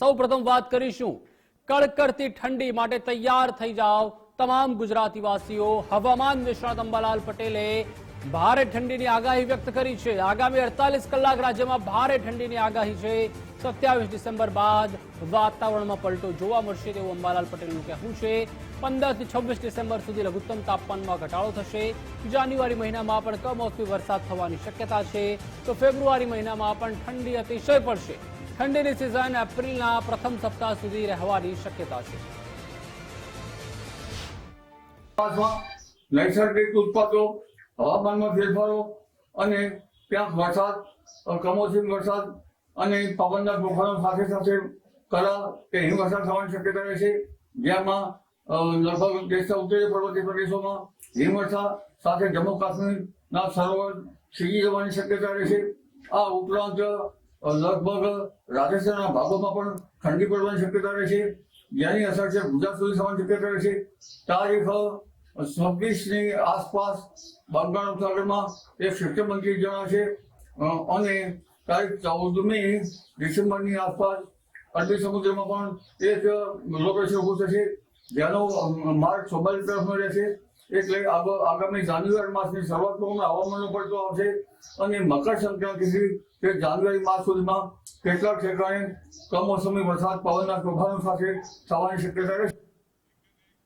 સૌપ્રથમ વાત કરીશું કડકડતી ઠંડી માટે તૈયાર થઈ જાઓ તમામ ગુજરાતી વાસીઓ। હવામાન નિષ્ણાત અંબાલાલ પટેલે ભારે ઠંડીની આગાહી વ્યક્ત કરી છે। આગામી 48 કલાક રાજ્યમાં ભારે ઠંડીની આગાહી છે। 27 ડિસેમ્બર બાદ વાતાવરણમાં પલટો જોવા મળશે તેવું અંબાલાલ પટેલનું કહેવું છે। 15 થી 26 ડિસેમ્બર સુધી લઘુત્તમ તાપમાનમાં ઘટાડો થશે। જાન્યુઆરી મહિનામાં પણ કમોસમી વરસાદ થવાની શક્યતા છે તો ફેબ્રુઆરી મહિનામાં પણ ઠંડી અતિશય પડશે। ઠંડીની સિઝન એપ્રિલના પ્રથમ સપ્તાહ સુધી રહેવાની શક્યતા છે। નૈસર્ગિક ઉત્પાદો, હવામાનમાં ફેરફારો અને ક્યાંક વરસાદ, કમોસમી વરસાદ અને પવનના તોફાનો સાથે સાથે કરા કે હિમવર્ષા થવાની શક્યતા રહેશે। જેમાં લગભગ દેશના ઉત્તરીય પર્વતીય પ્રદેશોમાં હિમવર્ષા સાથે જમ્મુ કાશ્મીરના સરોવર ખીલી જવાની શક્યતા રહેશે। આ ઉપરાંત લગભગ રાજસ્થાનના ભાગોમાં પણ ઠંડી પડવાની શક્યતા રહેશે, જેની અસર છે ગુજરાત સુધી થવાની શક્યતા રહેશે। તારીખ 26ની આસપાસ બંગાળ ઉપસાગરમાં એક સિસ્ટમ બનતી જણાશે અને તારીખ 14મી ડિસેમ્બરની આસપાસ અરબી સમુદ્રમાં પણ એક લો પ્રેશર ઊભું થશે, જેનો માર્ગ સોમાલી તરફનો રહેશે। એટલે આગામી જાન્યુઆરી માસની શરૂઆતમાં હવામાનનો પલટો આવશે અને મકર સંક્રાંતિથી તે જાન્યુઆરી માસ સુધીમાં કેટલાક ઠેકાણે કમોસમી વરસાદ પવનના તોફાનો સાથે થવાની શક્યતા રહેશે।